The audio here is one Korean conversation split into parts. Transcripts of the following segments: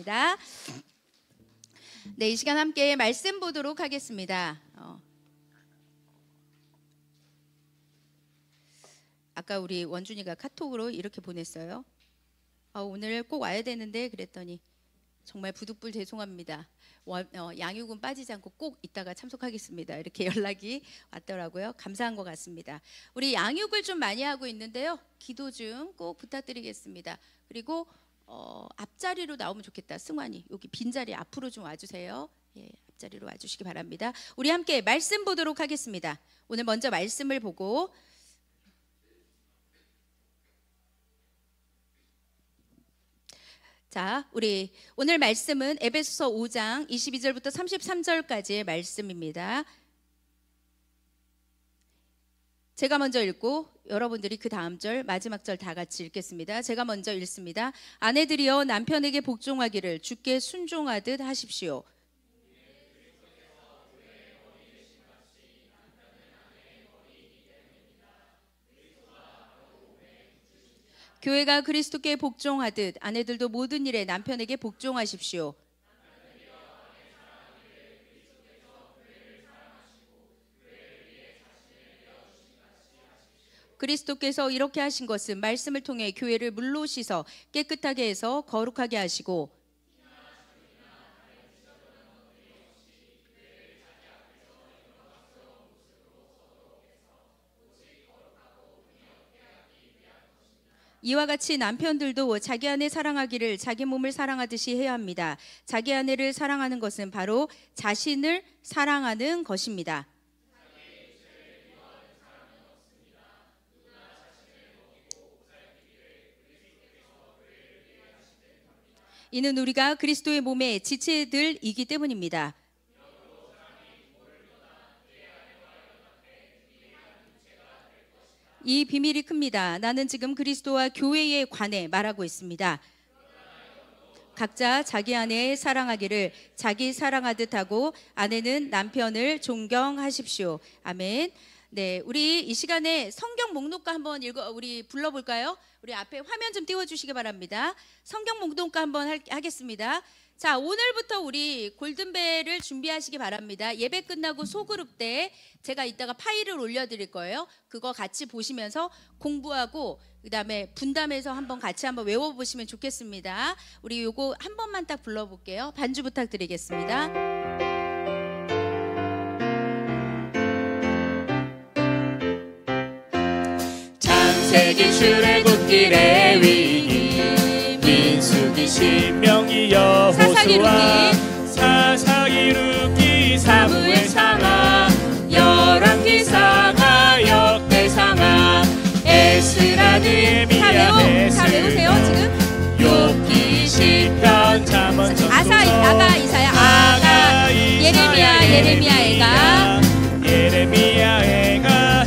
감사합니다. 네, 이 시간 함께 말씀 보도록 하겠습니다. 아까 우리 원준이가 카톡으로 이렇게 보냈어요. 오늘 꼭 와야 되는데 그랬더니 정말 부득불 죄송합니다. 양육은 빠지지 않고 꼭 이따가 참석하겠습니다. 이렇게 연락이 왔더라고요. 감사한 것 같습니다. 우리 양육을 좀 많이 하고 있는데요. 기도 좀 꼭 부탁드리겠습니다. 그리고 앞자리로 나오면 좋겠다. 승환이 여기 빈자리 앞으로 좀 와주세요. 예, 앞자리로 와주시기 바랍니다. 우리 함께 말씀 보도록 하겠습니다. 오늘 먼저 말씀을 보고 자, 우리 오늘 말씀은 에베소서 5장 22절부터 33절까지의 말씀입니다. 제가 먼저 읽고 여러분들이 그 다음 절 마지막 절 다 같이 읽겠습니다. 제가 먼저 읽습니다. 아내들이여 남편에게 복종하기를 주께 순종하듯 하십시오. 교회가 그리스도께 복종하듯 아내들도 모든 일에 남편에게 복종하십시오. 그리스도께서 이렇게 하신 것은 말씀을 통해 교회를 물로 씻어 깨끗하게 해서 거룩하게 하시고 이와 같이 남편들도 자기 아내 사랑하기를 자기 몸을 사랑하듯이 해야 합니다. 자기 아내를 사랑하는 것은 바로 자신을 사랑하는 것입니다. 이는 우리가 그리스도의 몸의 지체들이기 때문입니다. 이 비밀이 큽니다. 나는 지금 그리스도와 교회에 관해 말하고 있습니다. 각자 자기 아내 사랑하기를 자기 사랑하듯 하고 아내는 남편을 존경하십시오. 아멘. 네, 우리 이 시간에 성경 목록가 한번 우리 불러볼까요? 우리 앞에 화면 좀 띄워주시기 바랍니다. 성경 목록가 한번 하겠습니다. 자, 오늘부터 우리 골든벨을 준비하시기 바랍니다. 예배 끝나고 소그룹 때 제가 이따가 파일을 올려드릴 거예요. 그거 같이 보시면서 공부하고 그다음에 분담해서 한번 같이 한번 외워보시면 좋겠습니다. 우리 요거 한 번만 딱 불러볼게요. 반주 부탁드리겠습니다. 창세기 출애굽기 레위기 민수기 신명기 여호수아 사사기루기 사무엘상하 열왕기상하 역대상하 에스라 느헤미야 다 외우세요 지금. 욥기 시편 잠언 전도서 아가 이사야 아가 예레미야 애가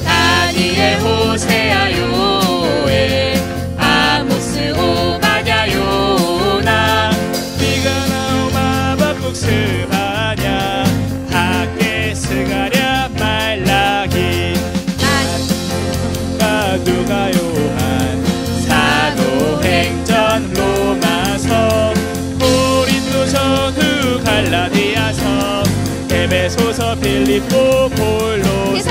다니엘 호세아 요엘 아모스 오바냐 요나 비가 나오마 바북 스바냐 학계 스가랴 말라기 누가 요한 사도행전 로마서 고린도 전후 갈라디아서 에베소서 빌립보 골로새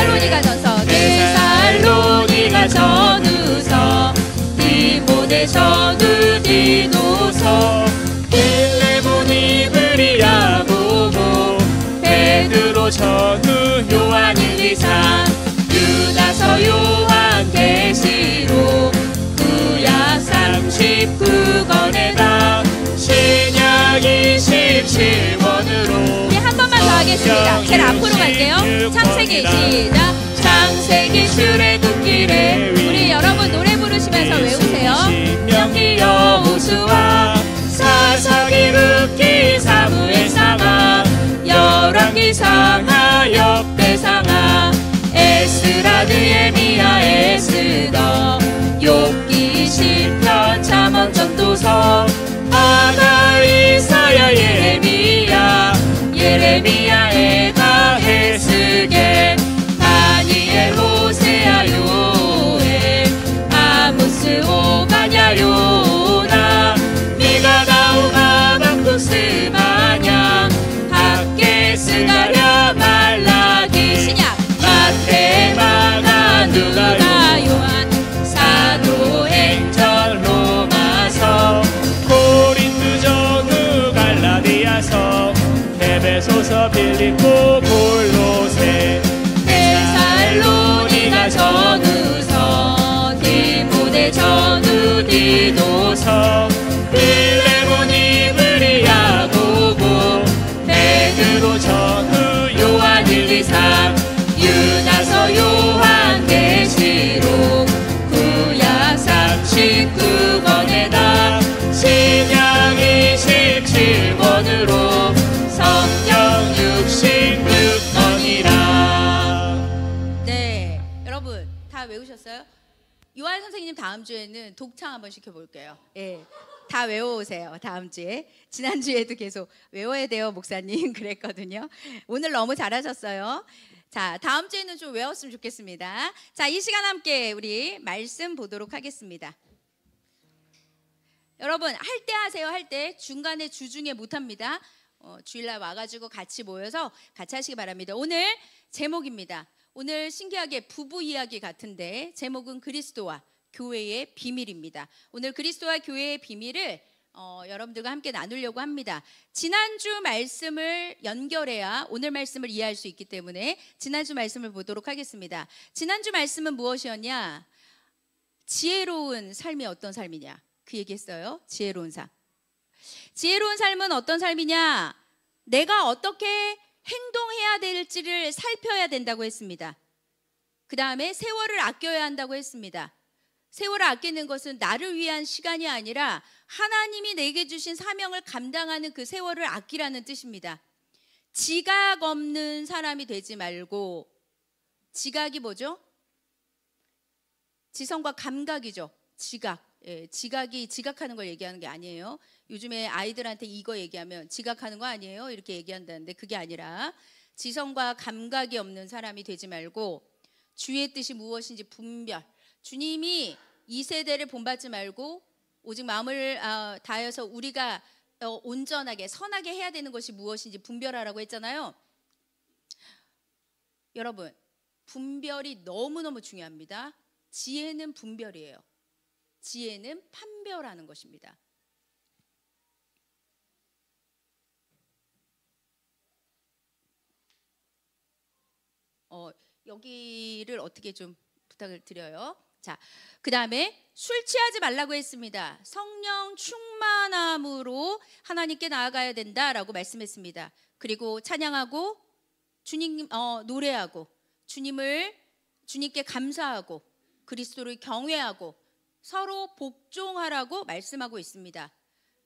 데살로니가 전후서 디모데 전후 디도서 빌레몬 이브리야 보고 베드로 전후 요한 1,2,3 유다서 요한 계시록 구약 39권에다 신약 27권으로 우리 한 번만 더 하겠습니다. 제일 앞으로 갈게요. 창세기 시작. 창세기 출애굽기 레위기 우리 여러분 노래 부르시면서 외우세요. 신명기 여호수아 사사기루기 사무엘상하 열왕기상하 역대상하 에스라 느헤미야 에스더 욥기 시편 잠언 전도서 아가 이사야 예레미야 애가 헤스게 다니엘 호세아 요엘 아모스 오바냐 요나 요한을 읽고 골로새 데살로니가 전후서 디모데 전후디도서 빌레몬이 브리야고보 베드로 전후 요한 1, 2, 3 유다서 요한계시록 구약 39권에다 신약 27권으로 성경 66권이라. 네, 여러분 다 외우셨어요? 요한 선생님 다음 주에는 독창 한번 시켜볼게요. 예, 다 외워오세요. 다음 주에. 지난주에도 계속 외워야 돼요 목사님 그랬거든요. 오늘 너무 잘하셨어요. 자, 다음 주에는 좀 외웠으면 좋겠습니다. 자, 이 시간 함께 우리 말씀 보도록 하겠습니다. 여러분 할 때 하세요. 할 때 중간에 주중에 못합니다. 주일날 와가지고 같이 모여서 같이 하시기 바랍니다. 오늘 제목입니다. 오늘 신기하게 부부 이야기 같은데 제목은 그리스도와 교회의 비밀입니다. 오늘 그리스도와 교회의 비밀을 여러분들과 함께 나누려고 합니다. 지난주 말씀을 연결해야 오늘 말씀을 이해할 수 있기 때문에 지난주 말씀을 보도록 하겠습니다. 지난주 말씀은 무엇이었냐? 지혜로운 삶이 어떤 삶이냐? 그 얘기했어요. 지혜로운 삶. 지혜로운 삶은 어떤 삶이냐? 내가 어떻게 행동해야 될지를 살펴야 된다고 했습니다. 그 다음에 세월을 아껴야 한다고 했습니다. 세월을 아끼는 것은 나를 위한 시간이 아니라 하나님이 내게 주신 사명을 감당하는 그 세월을 아끼라는 뜻입니다. 지각 없는 사람이 되지 말고, 지각이 뭐죠? 지성과 감각이죠. 지각. 예, 지각이 지각하는 걸 얘기하는 게 아니에요. 요즘에 아이들한테 이거 얘기하면 지각하는 거 아니에요? 이렇게 얘기한다는데 그게 아니라 지성과 감각이 없는 사람이 되지 말고 주의 뜻이 무엇인지 분별. 주님이 이 세대를 본받지 말고 오직 마음을 다해서 우리가 온전하게 선하게 해야 되는 것이 무엇인지 분별하라고 했잖아요. 여러분, 분별이 너무너무 중요합니다. 지혜는 분별이에요. 지혜는 판별하는 것입니다. 여기를 어떻게 좀 부탁을 드려요. 자, 그 다음에 술 취하지 말라고 했습니다. 성령 충만함으로 하나님께 나아가야 된다라고 말씀했습니다. 그리고 찬양하고 주님 노래하고 주님께 감사하고 그리스도를 경외하고 서로 복종하라고 말씀하고 있습니다.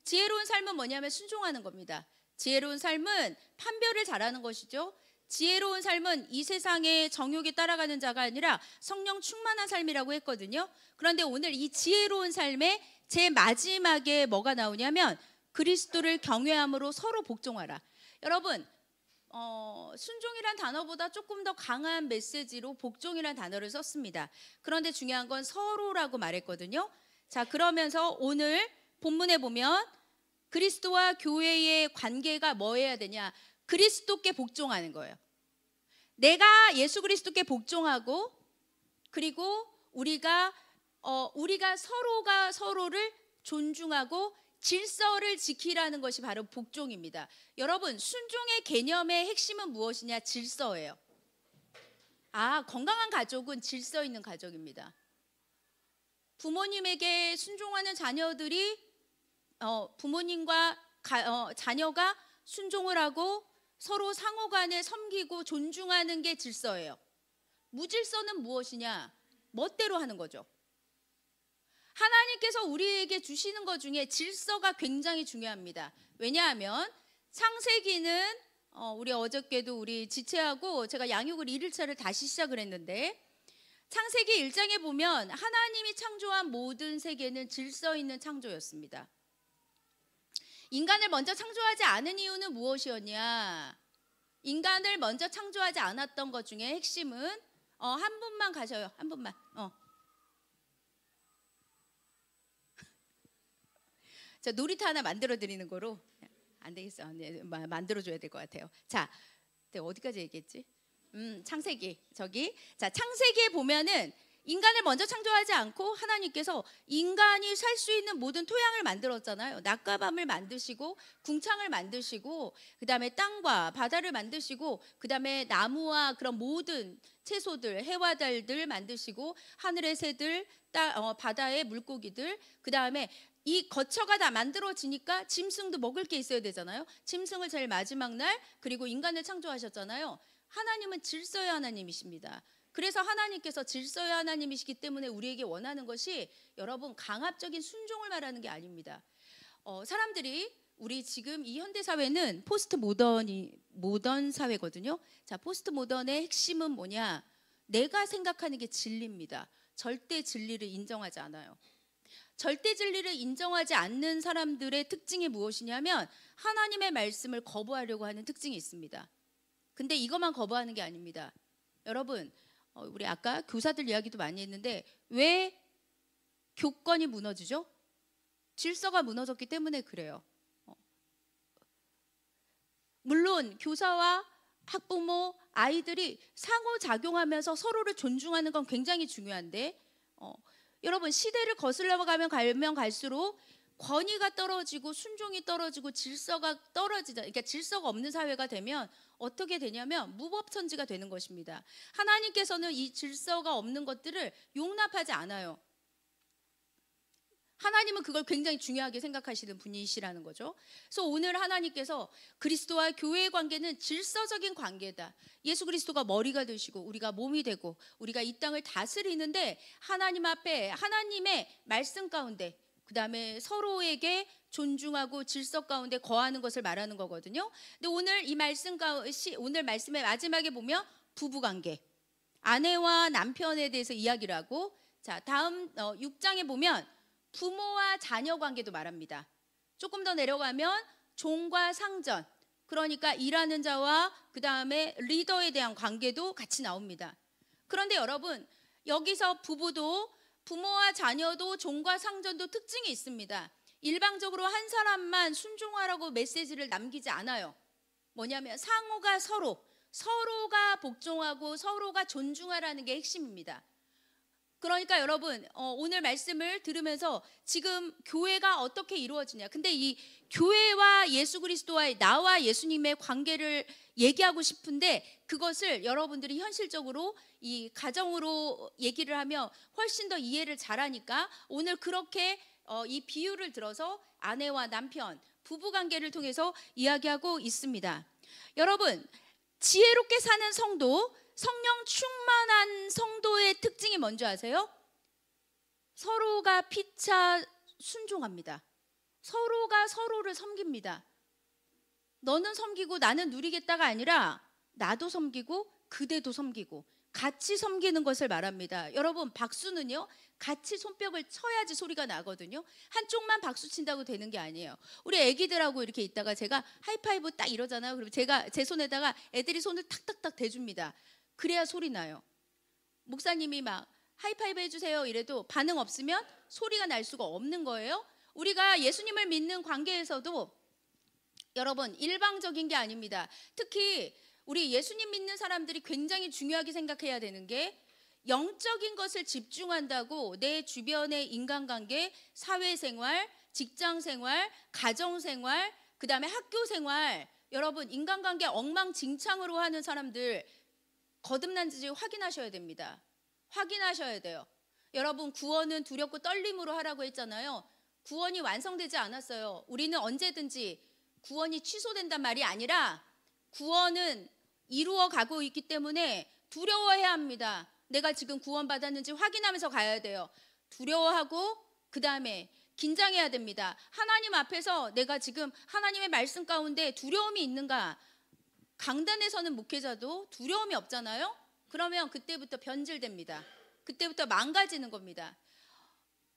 지혜로운 삶은 뭐냐면 순종하는 겁니다. 지혜로운 삶은 판별을 잘하는 것이죠. 지혜로운 삶은 이 세상의 정욕에 따라가는 자가 아니라 성령 충만한 삶이라고 했거든요. 그런데 오늘 이 지혜로운 삶의 제 마지막에 뭐가 나오냐면 그리스도를 경외함으로 서로 복종하라. 여러분, 순종이란 단어보다 조금 더 강한 메시지로 복종이란 단어를 썼습니다. 그런데 중요한 건 서로라고 말했거든요. 자, 그러면서 오늘 본문에 보면 그리스도와 교회의 관계가 뭐 해야 되냐? 그리스도께 복종하는 거예요. 내가 예수 그리스도께 복종하고 그리고 우리가 서로가 서로를 존중하고 질서를 지키라는 것이 바로 복종입니다. 여러분, 순종의 개념의 핵심은 무엇이냐? 질서예요. 건강한 가족은 질서 있는 가족입니다. 부모님에게 순종하는 자녀들이 부모님과 자녀가 순종을 하고 서로 상호간에 섬기고 존중하는 게 질서예요. 무질서는 무엇이냐? 멋대로 하는 거죠. 하나님께서 우리에게 주시는 것 중에 질서가 굉장히 중요합니다. 왜냐하면 창세기는 우리 어저께도 우리 지체하고 제가 양육을 1일차를 다시 시작을 했는데 창세기 1장에 보면 하나님이 창조한 모든 세계는 질서 있는 창조였습니다. 인간을 먼저 창조하지 않은 이유는 무엇이었냐? 인간을 먼저 창조하지 않았던 것 중에 핵심은 한 분만 가셔요. 한 분만. 자, 놀이터 하나 만들어 드리는 거로 안 되겠어. 네, 만들어 줘야 될 것 같아요. 자, 어디까지 얘기했지? 창세기. 자, 창세기에 보면은 인간을 먼저 창조하지 않고 하나님께서 인간이 살 수 있는 모든 토양을 만들었잖아요. 낮과 밤을 만드시고 궁창을 만드시고 그다음에 땅과 바다를 만드시고 그다음에 나무와 그런 모든 채소들, 해와 달들 만드시고 하늘의 새들, 바다의 물고기들, 그다음에 이 거처가 다 만들어지니까 짐승도 먹을 게 있어야 되잖아요. 짐승을 제일 마지막 날 그리고 인간을 창조하셨잖아요. 하나님은 질서의 하나님이십니다. 그래서 하나님께서 질서의 하나님이시기 때문에 우리에게 원하는 것이 여러분 강압적인 순종을 말하는 게 아닙니다. 사람들이 우리 지금 이 현대 사회는 포스트 모던 사회거든요. 자, 포스트 모던의 핵심은 뭐냐? 내가 생각하는 게 진리입니다. 절대 진리를 인정하지 않아요. 절대 진리를 인정하지 않는 사람들의 특징이 무엇이냐면 하나님의 말씀을 거부하려고 하는 특징이 있습니다. 근데 이것만 거부하는 게 아닙니다. 여러분, 우리 아까 교사들 이야기도 많이 했는데 왜 교권이 무너지죠? 질서가 무너졌기 때문에 그래요. 물론 교사와 학부모, 아이들이 상호작용하면서 서로를 존중하는 건 굉장히 중요한데 여러분 시대를 거슬러 가면 갈수록 권위가 떨어지고 순종이 떨어지고 질서가 떨어지다. 그러니까 질서가 없는 사회가 되면 어떻게 되냐면 무법천지가 되는 것입니다. 하나님께서는 이 질서가 없는 것들을 용납하지 않아요. 하나님은 그걸 굉장히 중요하게 생각하시는 분이시라는 거죠. 그래서 오늘 하나님께서 그리스도와 교회의 관계는 질서적인 관계다. 예수 그리스도가 머리가 되시고 우리가 몸이 되고 우리가 이 땅을 다스리는데 하나님 앞에 하나님의 말씀 가운데 그다음에 서로에게 존중하고 질서 가운데 거하는 것을 말하는 거거든요. 근데 오늘 이 오늘 말씀의 마지막에 보면 부부 관계, 아내와 남편에 대해서 이야기를 하고 자, 다음 6장에 보면 부모와 자녀 관계도 말합니다. 조금 더 내려가면 종과 상전, 그러니까 일하는 자와 그 다음에 리더에 대한 관계도 같이 나옵니다. 그런데 여러분 여기서 부모와 자녀도 종과 상전도 특징이 있습니다. 일방적으로 한 사람만 순종하라고 메시지를 남기지 않아요. 뭐냐면 상호가 서로가 복종하고 서로가 존중하라는 게 핵심입니다. 그러니까 여러분 오늘 말씀을 들으면서 지금 교회가 어떻게 이루어지냐. 근데 이 교회와 예수 그리스도와의 나와 예수님의 관계를 얘기하고 싶은데 그것을 여러분들이 현실적으로 이 가정으로 얘기를 하면 훨씬 더 이해를 잘하니까 오늘 그렇게 이 비유를 들어서 아내와 남편 부부관계를 통해서 이야기하고 있습니다. 여러분 지혜롭게 사는 성도, 성령 충만한 성도의 특징이 뭔지 아세요? 서로가 피차 순종합니다. 서로가 서로를 섬깁니다. 너는 섬기고 나는 누리겠다가 아니라 나도 섬기고 그대도 섬기고 같이 섬기는 것을 말합니다. 여러분 박수는요 같이 손뼉을 쳐야지 소리가 나거든요. 한쪽만 박수 친다고 되는 게 아니에요. 우리 애기들하고 이렇게 있다가 제가 하이파이브 딱 이러잖아요. 그리고 제가 제 손에다가 애들이 손을 탁탁탁 대줍니다. 그래야 소리 나요. 목사님이 막 하이파이브 해주세요 이래도 반응 없으면 소리가 날 수가 없는 거예요. 우리가 예수님을 믿는 관계에서도 여러분 일방적인 게 아닙니다. 특히 우리 예수님 믿는 사람들이 굉장히 중요하게 생각해야 되는 게 영적인 것을 집중한다고 내 주변의 인간관계, 사회생활, 직장생활, 가정생활, 그 다음에 학교생활 여러분 인간관계 엉망진창으로 하는 사람들 거듭난지 확인하셔야 됩니다. 확인하셔야 돼요. 여러분 구원은 두렵고 떨림으로 하라고 했잖아요. 구원이 완성되지 않았어요. 우리는 언제든지 구원이 취소된단 말이 아니라 구원은 이루어 가고 있기 때문에 두려워해야 합니다. 내가 지금 구원받았는지 확인하면서 가야 돼요. 두려워하고 그 다음에 긴장해야 됩니다. 하나님 앞에서 내가 지금 하나님의 말씀 가운데 두려움이 있는가? 강단에서는 목회자도 두려움이 없잖아요. 그러면 그때부터 변질됩니다. 그때부터 망가지는 겁니다.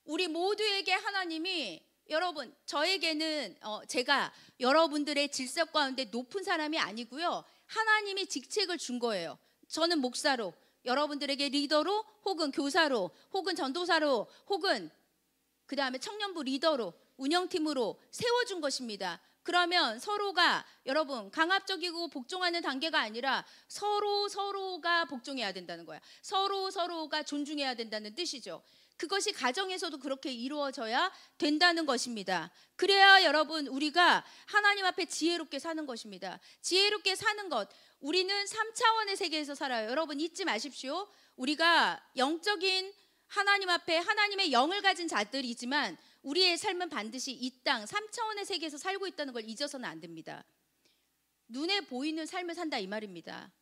우리 모두에게 하나님이 여러분 저에게는 제가 여러분들의 질서 가운데 높은 사람이 아니고요. 하나님이 직책을 준 거예요. 저는 목사로 여러분들에게 리더로 혹은 교사로 혹은 전도사로 혹은 그 다음에 청년부 리더로 운영팀으로 세워준 것입니다. 그러면 서로가 여러분 강압적이고 복종하는 단계가 아니라 서로가 복종해야 된다는 거야. 서로가 존중해야 된다는 뜻이죠. 그것이 가정에서도 그렇게 이루어져야 된다는 것입니다. 그래야 여러분 우리가 하나님 앞에 지혜롭게 사는 것입니다. 지혜롭게 사는 것, 우리는 3차원의 세계에서 살아요. 여러분 잊지 마십시오. 우리가 영적인 하나님 앞에 하나님의 영을 가진 자들이지만 우리의 삶은 반드시 이 땅 3차원의 세계에서 살고 있다는 걸 잊어서는 안 됩니다. 눈에 보이는 삶을 산다 이 말입니다.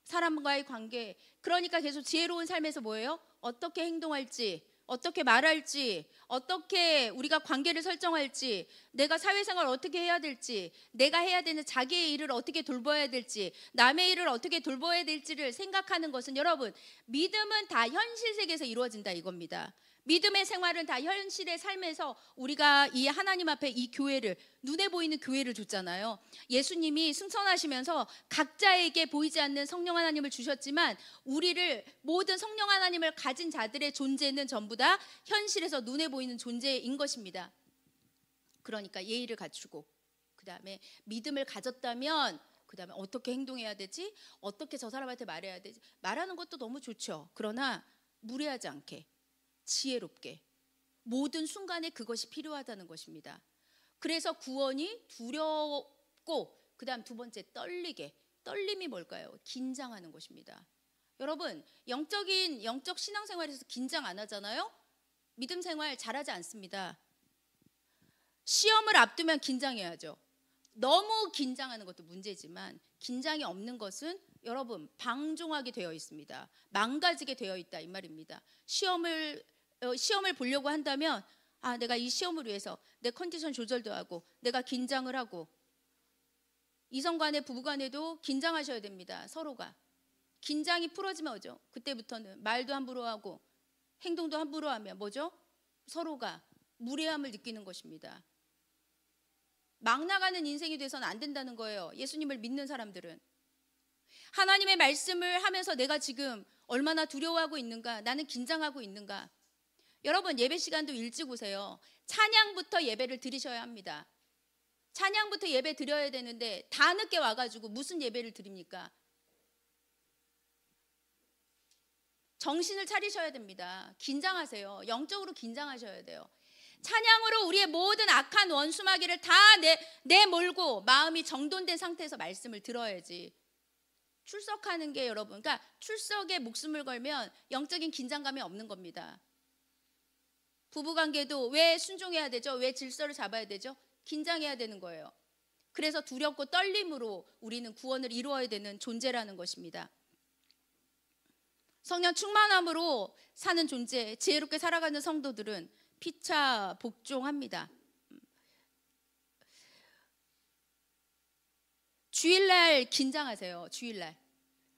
사람과의 관계, 그러니까 계속 지혜로운 삶에서 뭐예요? 어떻게 행동할지, 어떻게 말할지, 어떻게 우리가 관계를 설정할지, 내가 사회생활을 어떻게 해야 될지, 내가 해야 되는 자기의 일을 어떻게 돌봐야 될지, 남의 일을 어떻게 돌봐야 될지를 생각하는 것은 여러분, 믿음은 다 현실 세계에서 이루어진다 이겁니다. 믿음의 생활은 다 현실의 삶에서 우리가 이 하나님 앞에 이 교회를, 눈에 보이는 교회를 줬잖아요. 예수님이 승천하시면서 각자에게 보이지 않는 성령 하나님을 주셨지만 우리를, 모든 성령 하나님을 가진 자들의 존재는 전부 다 현실에서 눈에 보이는 존재인 것입니다. 그러니까 예의를 갖추고, 그 다음에 믿음을 가졌다면 그 다음에 어떻게 행동해야 되지? 어떻게 저 사람한테 말해야 되지? 말하는 것도 너무 좋죠. 그러나 무례하지 않게, 지혜롭게, 모든 순간에 그것이 필요하다는 것입니다. 그래서 구원이 두렵고, 그 다음 두 번째 떨리게. 떨림이 뭘까요? 긴장하는 것입니다. 여러분, 영적 신앙생활에서 긴장 안 하잖아요? 믿음 생활 잘하지 않습니다. 시험을 앞두면 긴장해야죠. 너무 긴장하는 것도 문제지만 긴장이 없는 것은 여러분 방종하게 되어 있습니다. 망가지게 되어 있다 이 말입니다. 시험을 보려고 한다면 내가 이 시험을 위해서 내 컨디션 조절도 하고 내가 긴장을 하고, 이성간에 부부간에도 긴장하셔야 됩니다. 서로가 긴장이 풀어지면 뭐죠? 그때부터는 말도 함부로 하고 행동도 함부로 하면 뭐죠? 서로가 무례함을 느끼는 것입니다. 막 나가는 인생이 돼서는 안 된다는 거예요. 예수님을 믿는 사람들은. 하나님의 말씀을 하면서 내가 지금 얼마나 두려워하고 있는가, 나는 긴장하고 있는가. 여러분 예배 시간도 일찍 오세요. 찬양부터 예배를 드리셔야 합니다. 찬양부터 예배 드려야 되는데 다 늦게 와가지고 무슨 예배를 드립니까? 정신을 차리셔야 됩니다. 긴장하세요. 영적으로 긴장하셔야 돼요. 찬양으로 우리의 모든 악한 원수마귀를 다 내몰고 마음이 정돈된 상태에서 말씀을 들어야지. 출석하는 게 여러분, 그러니까 출석에 목숨을 걸면 영적인 긴장감이 없는 겁니다. 부부관계도 왜 순종해야 되죠? 왜 질서를 잡아야 되죠? 긴장해야 되는 거예요. 그래서 두렵고 떨림으로 우리는 구원을 이루어야 되는 존재라는 것입니다. 성령 충만함으로 사는 존재, 지혜롭게 살아가는 성도들은 피차 복종합니다. 주일날 긴장하세요. 주일날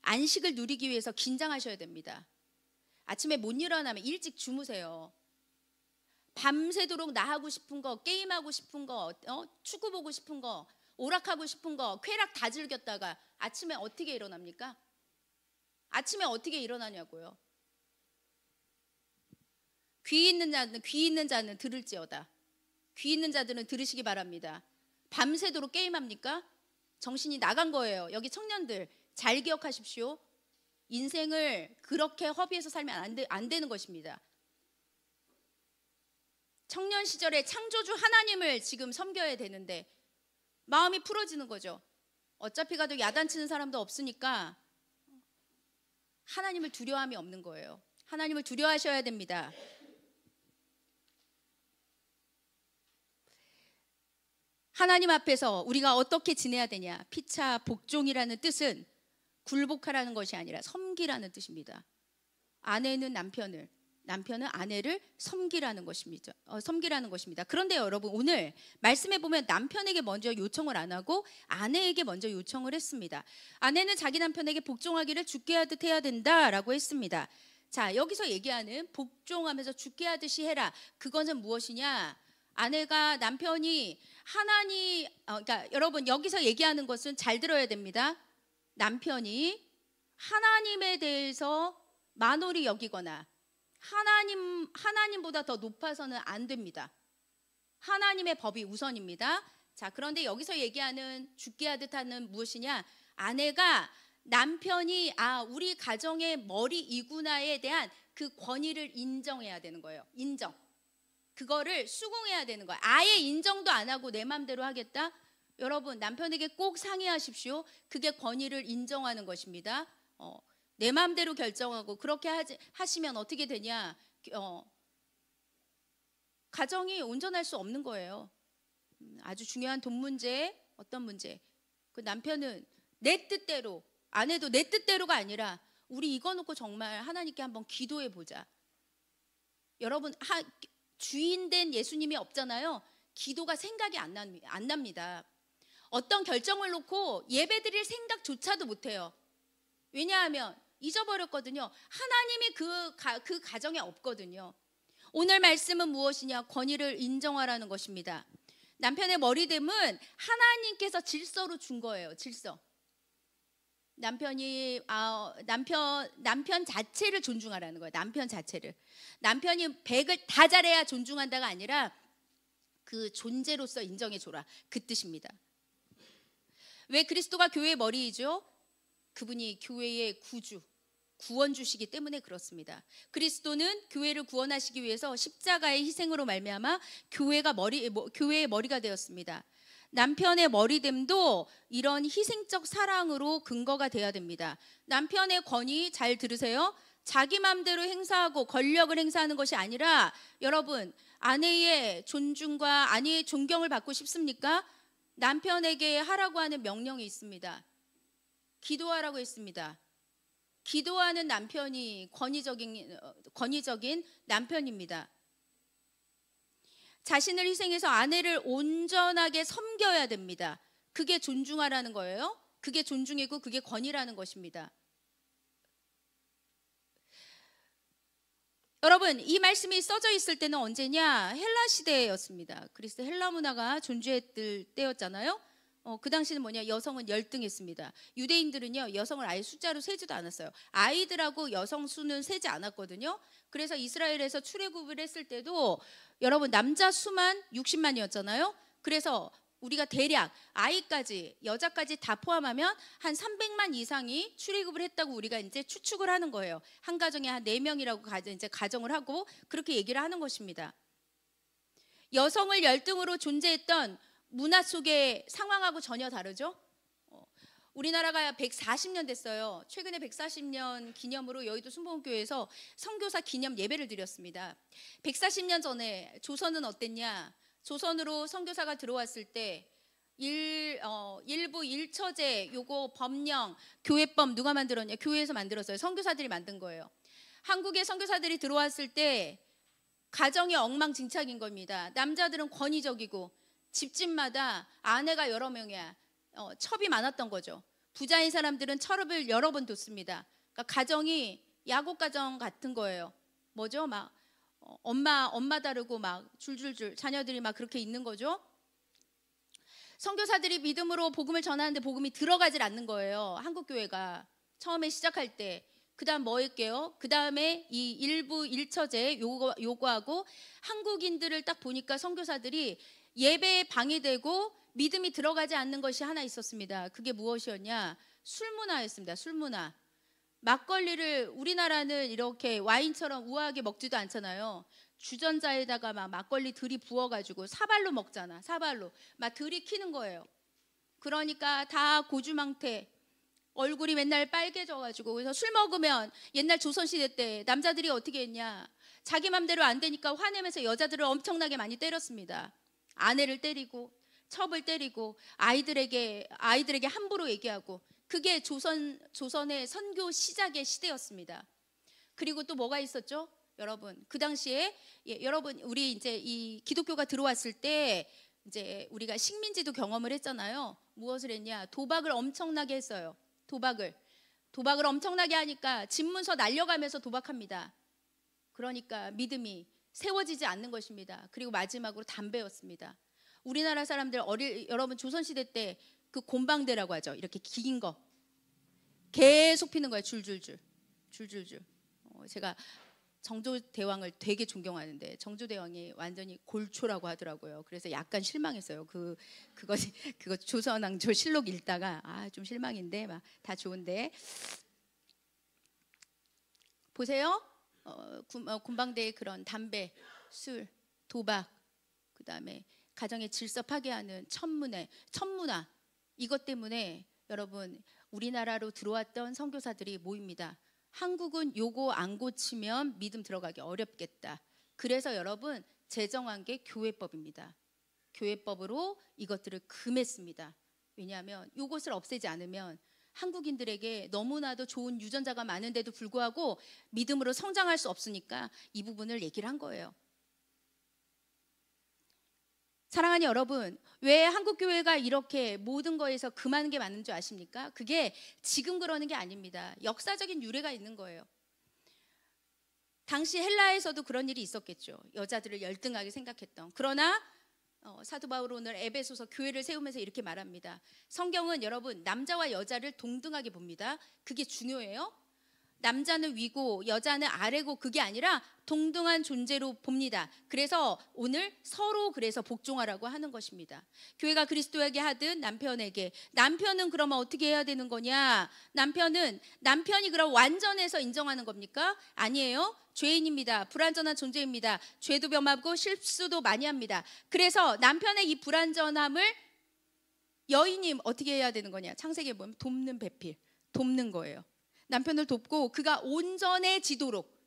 안식을 누리기 위해서 긴장하셔야 됩니다. 아침에 못 일어나면 일찍 주무세요. 밤새도록 나하고 싶은 거, 게임하고 싶은 거, 축구 보고 싶은 거, 오락하고 싶은 거, 쾌락 다 즐겼다가 아침에 어떻게 일어납니까? 아침에 어떻게 일어나냐고요. 귀 있는 자는 들을지어다. 귀 있는 자들은 들으시기 바랍니다. 밤새도록 게임합니까? 정신이 나간 거예요. 여기 청년들 잘 기억하십시오. 인생을 그렇게 허비해서 살면 안 되는 것입니다. 청년 시절에 창조주 하나님을 지금 섬겨야 되는데 마음이 풀어지는 거죠. 어차피 가도 야단치는 사람도 없으니까 하나님을 두려워함이 없는 거예요. 하나님을 두려워하셔야 됩니다. 하나님 앞에서 우리가 어떻게 지내야 되냐? 피차 복종이라는 뜻은 굴복하라는 것이 아니라 섬기라는 뜻입니다. 아내는 남편은 아내를 섬기라는 것입니다. 그런데 여러분 오늘 말씀해 보면 남편에게 먼저 요청을 안 하고 아내에게 먼저 요청을 했습니다. 아내는 자기 남편에게 복종하기를 죽게 하듯 해야 된다라고 했습니다. 자, 여기서 얘기하는 복종하면서 죽게 하듯이 해라. 그것은 무엇이냐? 아내가 남편이 그러니까 여러분 여기서 얘기하는 것은 잘 들어야 됩니다. 남편이 하나님에 대해서 만홀히 여기거나 하나님보다 더 높아서는 안 됩니다. 하나님의 법이 우선입니다. 자, 그런데 여기서 얘기하는 죽게 하듯 하는 무엇이냐? 아내가 남편이 우리 가정의 머리이구나에 대한 그 권위를 인정해야 되는 거예요. 인정. 그거를 수긍해야 되는 거예요. 아예 인정도 안 하고 내 맘대로 하겠다? 여러분, 남편에게 꼭 상의하십시오. 그게 권위를 인정하는 것입니다. 내 맘대로 결정하고 그렇게 하시면 어떻게 되냐? 가정이 온전할 수 없는 거예요. 아주 중요한 돈 문제, 어떤 문제? 그 남편은 내 뜻대로, 아내도 내 뜻대로가 아니라 우리 이거 놓고 정말 하나님께 한번 기도해 보자. 여러분, 주인 된 예수님이 없잖아요. 기도가 생각이 안 납니다. 어떤 결정을 놓고 예배 드릴 생각조차도 못해요. 왜냐하면 잊어버렸거든요. 하나님이 그 가정에 없거든요. 오늘 말씀은 무엇이냐? 권위를 인정하라는 것입니다. 남편의 머리됨은 하나님께서 질서로 준 거예요. 질서. 남편 자체를 존중하라는 거예요. 남편 자체를. 남편이 100을 다 잘해야 존중한다가 아니라 그 존재로서 인정해줘라. 그 뜻입니다. 왜 그리스도가 교회의 머리이죠? 그분이 교회의 구원주시기 때문에 그렇습니다. 그리스도는 교회를 구원하시기 위해서 십자가의 희생으로 말미암아 교회의 머리가 되었습니다. 남편의 머리됨도 이런 희생적 사랑으로 근거가 돼야 됩니다. 남편의 권위 잘 들으세요. 자기 마음대로 행사하고 권력을 행사하는 것이 아니라 여러분, 아내의 존중과 아내의 존경을 받고 싶습니까? 남편에게 하라고 하는 명령이 있습니다. 기도하라고 했습니다. 기도하는 남편이 권위적인 남편입니다. 자신을 희생해서 아내를 온전하게 섬겨야 됩니다. 그게 존중하라는 거예요. 그게 존중이고 그게 권위라는 것입니다. 여러분, 이 말씀이 써져 있을 때는 언제냐? 헬라 시대였습니다. 그리스 헬라 문화가 존재했을 때였잖아요. 그 당시는 뭐냐? 여성은 열등했습니다. 유대인들은요, 여성을 아예 숫자로 세지도 않았어요. 아이들하고 여성 수는 세지 않았거든요. 그래서 이스라엘에서 출애굽을 했을 때도 여러분, 남자 수만 60만이었잖아요. 그래서 우리가 대략 아이까지, 여자까지 다 포함하면 한 300만 이상이 출애굽을 했다고 우리가 이제 추측을 하는 거예요. 한 가정에 한 4명이라고 이제 가정을 하고 그렇게 얘기를 하는 것입니다. 여성을 열등으로 존재했던 문화 속의 상황하고 전혀 다르죠. 우리나라가 140년 됐어요. 최근에 140년 기념으로 여의도 순복음교회에서 선교사 기념 예배를 드렸습니다. 140년 전에 조선은 어땠냐? 조선으로 선교사가 들어왔을 때 일부 일처제 요거 법령 교회법 누가 만들었냐? 교회에서 만들었어요. 선교사들이 만든 거예요. 한국에 선교사들이 들어왔을 때 가정이 엉망진창인 겁니다. 남자들은 권위적이고 집집마다 아내가 여러 명이야. 첩이 많았던 거죠. 부자인 사람들은 철업을 여러 번 뒀습니다. 그러니까 가정이 야곱 가정 같은 거예요. 뭐죠? 막 엄마 다르고 막 줄줄줄 자녀들이 막 그렇게 있는 거죠. 선교사들이 믿음으로 복음을 전하는데 복음이 들어가질 않는 거예요. 한국 교회가 처음에 시작할 때. 그다음 뭐 할게요? 그다음에 이 일부 일처제 요구하고 한국인들을 딱 보니까 선교사들이 예배에 방해되고 믿음이 들어가지 않는 것이 하나 있었습니다. 그게 무엇이었냐? 술 문화였습니다. 술 문화. 막걸리를 우리나라는 이렇게 와인처럼 우아하게 먹지도 않잖아요. 주전자에다가 막 막걸리 들이 부어가지고 사발로 먹잖아. 사발로 막 들이 키는 거예요. 그러니까 다 고주망태, 얼굴이 맨날 빨개져가지고. 그래서 술 먹으면 옛날 조선시대 때 남자들이 어떻게 했냐? 자기 맘대로 안 되니까 화내면서 여자들을 엄청나게 많이 때렸습니다. 아내를 때리고 첩을 때리고 아이들에게 함부로 얘기하고. 그게 조선의 선교 시작의 시대였습니다. 그리고 또 뭐가 있었죠? 여러분, 그 당시에 여러분, 우리 이제 이 기독교가 들어왔을 때 이제 우리가 식민지도 경험을 했잖아요. 무엇을 했냐? 도박을 엄청나게 했어요. 도박을 엄청나게 하니까 집문서 날려가면서 도박합니다. 그러니까 믿음이 세워지지 않는 것입니다. 그리고 마지막으로 담배였습니다. 우리나라 사람들 여러분 조선시대 때 그 곰방대라고 하죠. 이렇게 긴 거 계속 피는 거예요. 줄줄줄. 제가 정조대왕을 되게 존경하는데 정조대왕이 완전히 골초라고 하더라고요. 그래서 약간 실망했어요. 그거 조선왕조 실록 읽다가 좀 실망인데 막 다 좋은데 보세요. 군방대의 그런 담배, 술, 도박, 그다음에 가정의 질서 파괴하는 천문화 이것 때문에 여러분 우리나라로 들어왔던 선교사들이 모입니다. 한국은 요거 안 고치면 믿음 들어가기 어렵겠다. 그래서 여러분 제정한 게 교회법입니다. 교회법으로 이것들을 금했습니다. 왜냐하면 요것을 없애지 않으면 한국인들에게 너무나도 좋은 유전자가 많은데도 불구하고 믿음으로 성장할 수 없으니까 이 부분을 얘기를 한 거예요. 사랑하는 여러분, 왜 한국교회가 이렇게 모든 거에서 금하는 게 많은 줄 아십니까? 그게 지금 그러는 게 아닙니다. 역사적인 유래가 있는 거예요. 당시 헬라에서도 그런 일이 있었겠죠. 여자들을 열등하게 생각했던. 그러나 사도 바울은 오늘 에베소서 교회를 세우면서 이렇게 말합니다. 성경은 여러분 남자와 여자를 동등하게 봅니다. 그게 중요해요. 남자는 위고 여자는 아래고 그게 아니라 동등한 존재로 봅니다. 그래서 오늘 서로 그래서 복종하라고 하는 것입니다. 교회가 그리스도에게 하든 남편은 그러면 어떻게 해야 되는 거냐? 남편이 그럼 완전해서 인정하는 겁니까? 아니에요. 죄인입니다. 불완전한 존재입니다. 죄도 범하고 실수도 많이 합니다. 그래서 남편의 이 불완전함을 여인이 어떻게 해야 되는 거냐? 창세기에 보면 돕는 배필, 돕는 거예요. 남편을 돕고 그가 온전해지도록.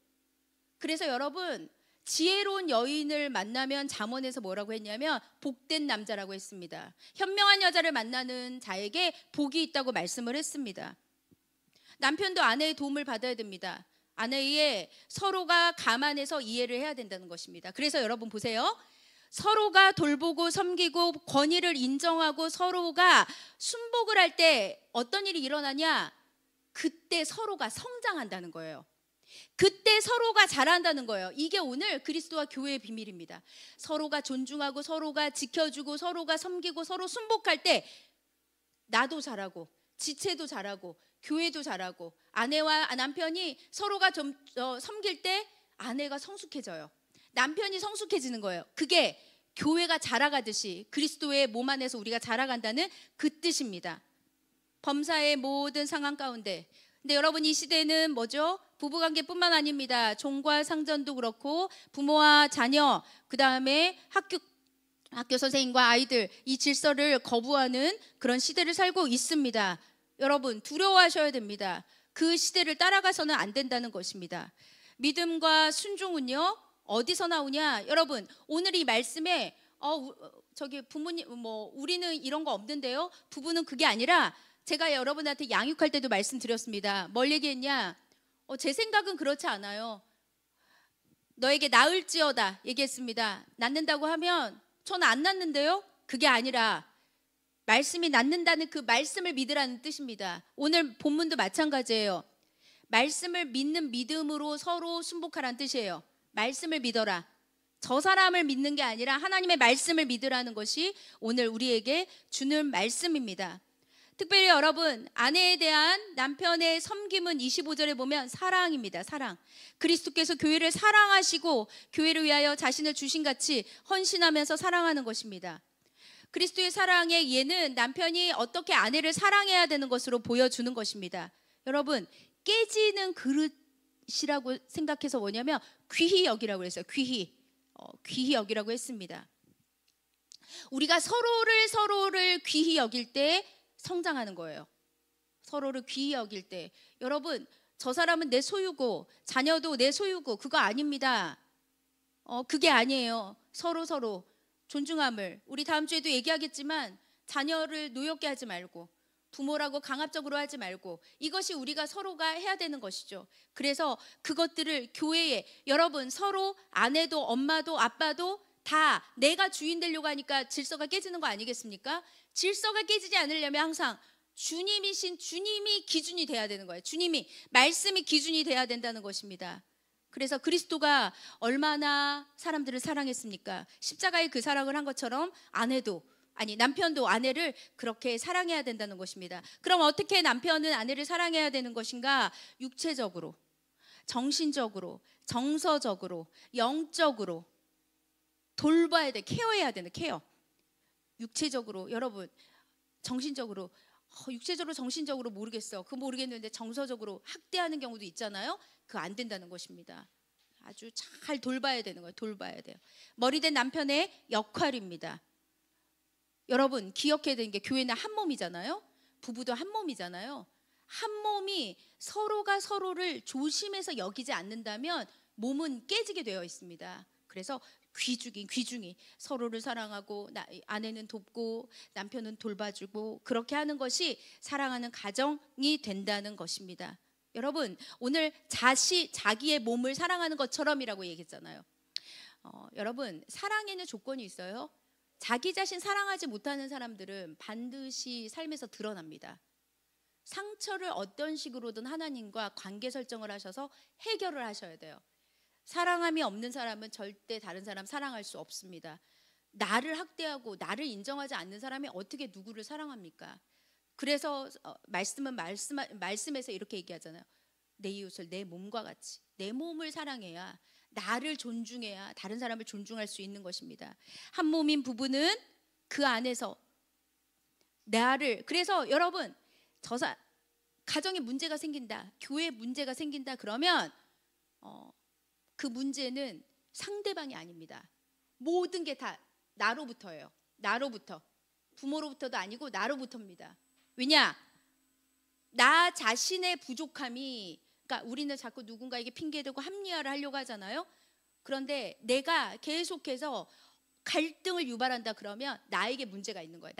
그래서 여러분 지혜로운 여인을 만나면 잠언에서 뭐라고 했냐면 복된 남자라고 했습니다. 현명한 여자를 만나는 자에게 복이 있다고 말씀을 했습니다. 남편도 아내의 도움을 받아야 됩니다. 아내의 서로가 감안해서 이해를 해야 된다는 것입니다. 그래서 여러분 보세요. 서로가 돌보고 섬기고 권위를 인정하고 서로가 순복을 할 때 어떤 일이 일어나냐? 그때 서로가 성장한다는 거예요. 그때 서로가 자란다는 거예요. 이게 오늘 그리스도와 교회의 비밀입니다. 서로가 존중하고 서로가 지켜주고 서로가 섬기고 서로 순복할 때 나도 자라고 지체도 자라고 교회도 자라고 아내와 남편이 서로가 좀 섬길 때 아내가 성숙해져요. 남편이 성숙해지는 거예요. 그게 교회가 자라가듯이 그리스도의 몸 안에서 우리가 자라간다는 그 뜻입니다. 범사의 모든 상황 가운데. 근데 여러분 이 시대는 뭐죠? 부부관계뿐만 아닙니다. 종과 상전도 그렇고 부모와 자녀, 그 다음에 학교 선생님과 아이들 이 질서를 거부하는 그런 시대를 살고 있습니다. 여러분 두려워하셔야 됩니다. 그 시대를 따라가서는 안 된다는 것입니다. 믿음과 순종은요 어디서 나오냐? 여러분 오늘 이 말씀에 저기 부모님 우리는 이런 거 없는데요. 부부는 그게 아니라 제가 여러분한테 양육할 때도 말씀드렸습니다. 뭘 얘기했냐? 제 생각은 그렇지 않아요. 너에게 낳을지어다 얘기했습니다. 낳는다고 하면 저는 안 낳는데요. 그게 아니라 말씀이 낳는다는 그 말씀을 믿으라는 뜻입니다. 오늘 본문도 마찬가지예요. 말씀을 믿는 믿음으로 서로 순복하라는 뜻이에요. 말씀을 믿어라. 저 사람을 믿는 게 아니라 하나님의 말씀을 믿으라는 것이 오늘 우리에게 주는 말씀입니다. 특별히 여러분 아내에 대한 남편의 섬김은 25절에 보면 사랑입니다. 사랑. 그리스도께서 교회를 사랑하시고 교회를 위하여 자신을 주신 같이 헌신하면서 사랑하는 것입니다. 그리스도의 사랑의 예는 남편이 어떻게 아내를 사랑해야 되는 것으로 보여주는 것입니다. 여러분 깨지는 그릇이라고 생각해서 뭐냐면 귀히 여기라고 했어요. 귀히 여기라고 했습니다. 우리가 서로를 귀히 여길 때 성장하는 거예요. 서로를 귀히 여길 때. 여러분 저 사람은 내 소유고 자녀도 내 소유고 그거 아닙니다. 그게 아니에요. 서로 존중함을. 우리 다음 주에도 얘기하겠지만 자녀를 노엽게 하지 말고 부모라고 강압적으로 하지 말고 이것이 우리가 서로가 해야 되는 것이죠. 그래서 그것들을 교회에 여러분 서로 아내도 엄마도 아빠도 다 내가 주인 되려고 하니까 질서가 깨지는 거 아니겠습니까? 질서가 깨지지 않으려면 항상 주님이 기준이 돼야 되는 거예요. 주님이 말씀이 기준이 돼야 된다는 것입니다. 그래서 그리스도가 얼마나 사람들을 사랑했습니까? 십자가에 그 사랑을 한 것처럼 남편도 아내를 그렇게 사랑해야 된다는 것입니다. 그럼 어떻게 남편은 아내를 사랑해야 되는 것인가? 육체적으로. 정신적으로, 정서적으로, 영적으로 돌봐야 돼. 케어해야 되는 케어. 육체적으로 여러분, 정신적으로 육체적으로 정신적으로 모르겠어. 그거 모르겠는데 정서적으로 학대하는 경우도 있잖아요. 그거 안 된다는 것입니다. 아주 잘 돌봐야 되는 거예요. 돌봐야 돼요. 머리된 남편의 역할입니다. 여러분 기억해야 되는 게 교회는 한 몸이잖아요. 부부도 한 몸이잖아요. 한 몸이 서로가 서로를 조심해서 여기지 않는다면 몸은 깨지게 되어 있습니다. 그래서 귀중히 서로를 사랑하고 아내는 돕고 남편은 돌봐주고 그렇게 하는 것이 사랑하는 가정이 된다는 것입니다. 여러분 오늘 자기의 몸을 사랑하는 것처럼이라고 얘기했잖아요. 여러분 사랑에는 조건이 있어요. 자기 자신 사랑하지 못하는 사람들은 반드시 삶에서 드러납니다. 상처를 어떤 식으로든 하나님과 관계 설정을 하셔서 해결을 하셔야 돼요. 사랑함이 없는 사람은 절대 다른 사람 사랑할 수 없습니다. 나를 학대하고 나를 인정하지 않는 사람이 어떻게 누구를 사랑합니까? 그래서 말씀에서 이렇게 얘기하잖아요. 내 이웃을 내 몸과 같이, 내 몸을 사랑해야, 나를 존중해야 다른 사람을 존중할 수 있는 것입니다. 한 몸인 부부는 그 안에서 그래서 여러분 가정에 문제가 생긴다, 교회에 문제가 생긴다 그러면 그 문제는 상대방이 아닙니다. 모든 게 다 나로부터예요. 나로부터. 부모로부터도 아니고 나로부터입니다. 왜냐? 나 자신의 부족함이, 그러니까 우리는 자꾸 누군가에게 핑계대고 합리화를 하려고 하잖아요. 그런데 내가 계속해서 갈등을 유발한다 그러면 나에게 문제가 있는 거예요.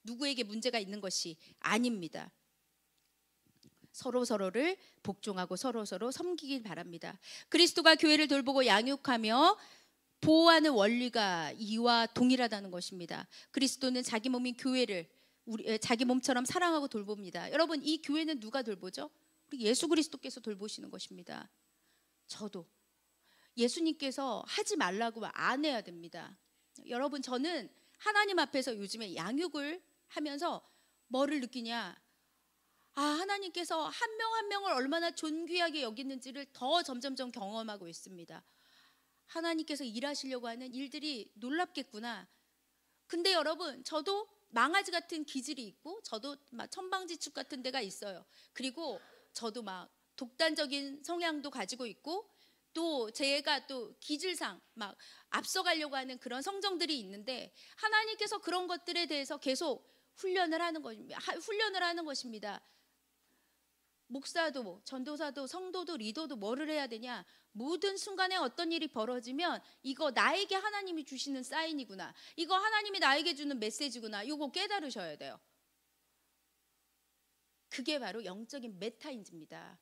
누구에게 문제가 있는 것이 아닙니다. 서로를 복종하고 서로 섬기길 바랍니다. 그리스도가 교회를 돌보고 양육하며 보호하는 원리가 이와 동일하다는 것입니다. 그리스도는 자기 몸인 교회를 자기 몸처럼 사랑하고 돌봅니다. 여러분 이 교회는 누가 돌보죠? 우리 예수 그리스도께서 돌보시는 것입니다. 저도 예수님께서 하지 말라고 안 해야 됩니다. 여러분 저는 하나님 앞에서 요즘에 양육을 하면서 뭐를 느끼냐? 하나님께서 한 명 한 명을 얼마나 존귀하게 여기는지를 더 점점점 경험하고 있습니다. 하나님께서 일하시려고 하는 일들이 놀랍겠구나. 근데 여러분 저도 망아지 같은 기질이 있고 저도 막 천방지축 같은 데가 있어요. 그리고 저도 막 독단적인 성향도 가지고 있고 또 제가 또 기질상 막 앞서가려고 하는 그런 성정들이 있는데 하나님께서 그런 것들에 대해서 계속 훈련을 하는 것입니다. 목사도 전도사도 성도도 리더도 뭐를 해야 되냐? 모든 순간에 어떤 일이 벌어지면 이거 나에게 하나님이 주시는 사인이구나, 이거 하나님이 나에게 주는 메시지구나, 이거 깨달으셔야 돼요. 그게 바로 영적인 메타인지입니다.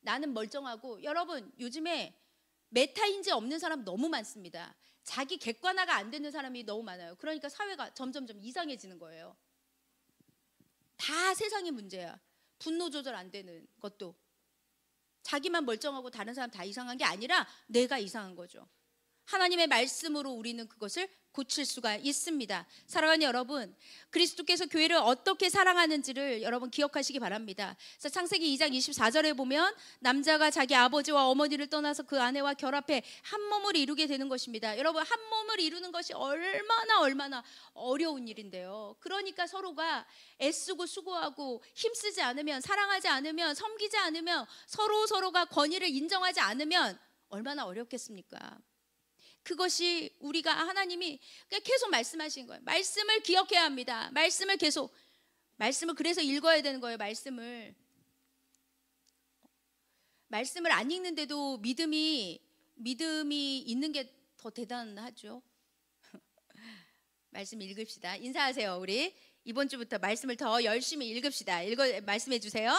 나는 멀쩡하고, 여러분 요즘에 메타인지 없는 사람 너무 많습니다. 자기 객관화가 안 되는 사람이 너무 많아요. 그러니까 사회가 점점점 이상해지는 거예요. 다 세상의 문제야. 분노 조절 안 되는 것도 자기만 멀쩡하고 다른 사람 다 이상한 게 아니라 내가 이상한 거죠. 하나님의 말씀으로 우리는 그것을 고칠 수가 있습니다. 사랑하는 여러분, 그리스도께서 교회를 어떻게 사랑하는지를 여러분 기억하시기 바랍니다. 그래서 창세기 2장 24절에 보면 남자가 자기 아버지와 어머니를 떠나서 그 아내와 결합해 한 몸을 이루게 되는 것입니다. 여러분 한 몸을 이루는 것이 얼마나 어려운 일인데요. 그러니까 서로가 애쓰고 수고하고 힘쓰지 않으면, 사랑하지 않으면, 섬기지 않으면, 서로가 권위를 인정하지 않으면 얼마나 어렵겠습니까? 그것이 우리가 하나님이 계속 말씀하시는 거예요. 말씀을 기억해야 합니다. 말씀을 그래서 읽어야 되는 거예요. 말씀을 안 읽는데도 믿음이 있는 게 더 대단하죠. 말씀 읽읍시다. 인사하세요. 우리 이번 주부터 말씀을 더 열심히 읽읍시다. 말씀해 주세요.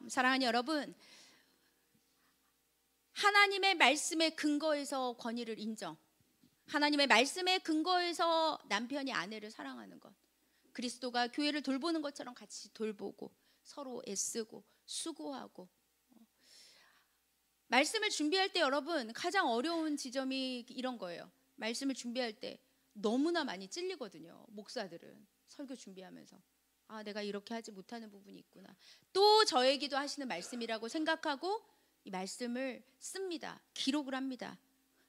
사랑하는 여러분, 하나님의 말씀의 근거에서 권위를 인정, 하나님의 말씀의 근거에서 남편이 아내를 사랑하는 것, 그리스도가 교회를 돌보는 것처럼 같이 돌보고 서로 애쓰고 수고하고. 말씀을 준비할 때 여러분 가장 어려운 지점이 이런 거예요. 말씀을 준비할 때 너무나 많이 찔리거든요. 목사들은 설교 준비하면서 아, 내가 이렇게 하지 못하는 부분이 있구나. 또 저에게도 하시는 말씀이라고 생각하고 이 말씀을 씁니다. 기록을 합니다.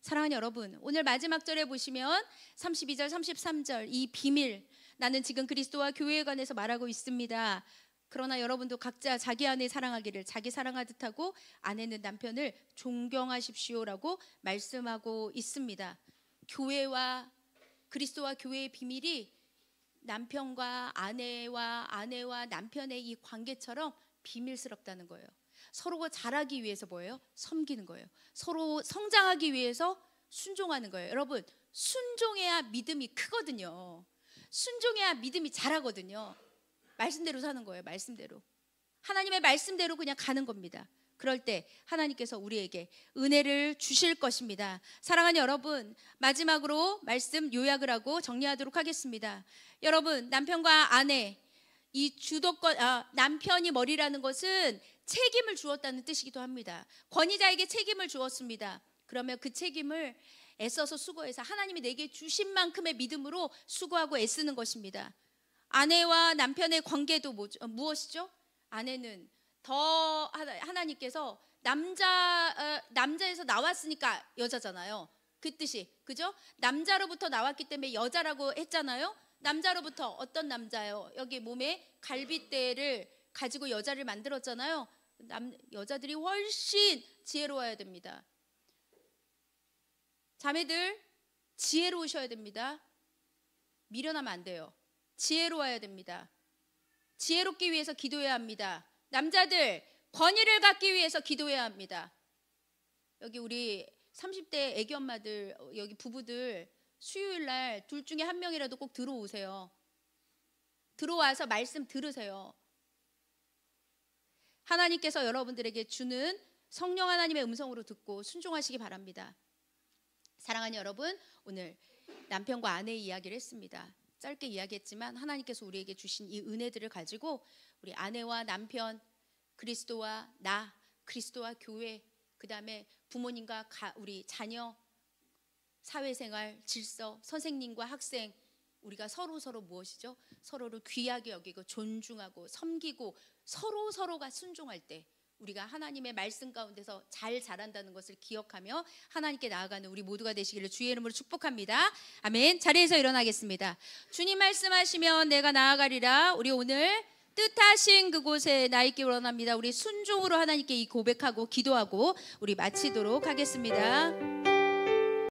사랑하는 여러분, 오늘 마지막 절에 보시면 32절, 33절 이 비밀, 나는 지금 그리스도와 교회에 관해서 말하고 있습니다. 그러나 여러분도 각자 자기 아내 사랑하기를 자기 사랑하듯 하고 아내는 남편을 존경하십시오라고 말씀하고 있습니다. 교회와 그리스도와 교회의 비밀이 남편과 아내와 남편의 이 관계처럼 비밀스럽다는 거예요. 서로가 자라기 위해서 뭐예요? 섬기는 거예요. 서로 성장하기 위해서 순종하는 거예요. 여러분, 순종해야 믿음이 크거든요. 순종해야 믿음이 자라거든요. 말씀대로 사는 거예요. 말씀대로. 하나님의 말씀대로 그냥 가는 겁니다. 그럴 때 하나님께서 우리에게 은혜를 주실 것입니다. 사랑하는 여러분, 마지막으로 말씀 요약을 하고 정리하도록 하겠습니다. 여러분, 남편과 아내, 이 주도권, 남편이 머리라는 것은 책임을 주었다는 뜻이기도 합니다. 권위자에게 책임을 주었습니다. 그러면 그 책임을 애써서 수고해서 하나님이 내게 주신 만큼의 믿음으로 수고하고 애쓰는 것입니다. 아내와 남편의 관계도 무엇이죠? 아내는 더 하나님께서 남자에서 나왔으니까 여자잖아요. 그 뜻이, 그죠? 남자로부터 나왔기 때문에 여자라고 했잖아요. 남자로부터 어떤 남자요? 여기 몸에 갈빗대를 가지고 여자를 만들었잖아요. 여자들이 훨씬 지혜로워야 됩니다. 자매들 지혜로우셔야 됩니다. 미련하면 안 돼요. 지혜로워야 됩니다. 지혜롭기 위해서 기도해야 합니다. 남자들 권위를 갖기 위해서 기도해야 합니다. 여기 우리 30대 애기 엄마들, 여기 부부들 수요일 날 둘 중에 한 명이라도 꼭 들어오세요. 들어와서 말씀 들으세요. 하나님께서 여러분들에게 주는 성령 하나님의 음성으로 듣고 순종하시기 바랍니다. 사랑하는 여러분, 오늘 남편과 아내의 이야기를 했습니다. 짧게 이야기했지만 하나님께서 우리에게 주신 이 은혜들을 가지고 우리 아내와 남편, 그리스도와 나, 그리스도와 교회, 그 다음에 부모님과 우리 자녀, 사회생활, 질서, 선생님과 학생, 우리가 서로 무엇이죠? 서로를 귀하게 여기고 존중하고 섬기고 서로가 순종할 때 우리가 하나님의 말씀 가운데서 잘 자란다는 것을 기억하며 하나님께 나아가는 우리 모두가 되시기를 주의 이름으로 축복합니다. 아멘. 자리에서 일어나겠습니다. 주님 말씀하시면 내가 나아가리라. 우리 오늘 뜻하신 그곳에 나 있기 원합니다. 우리 순종으로 하나님께 이 고백하고 기도하고 우리 마치도록 하겠습니다.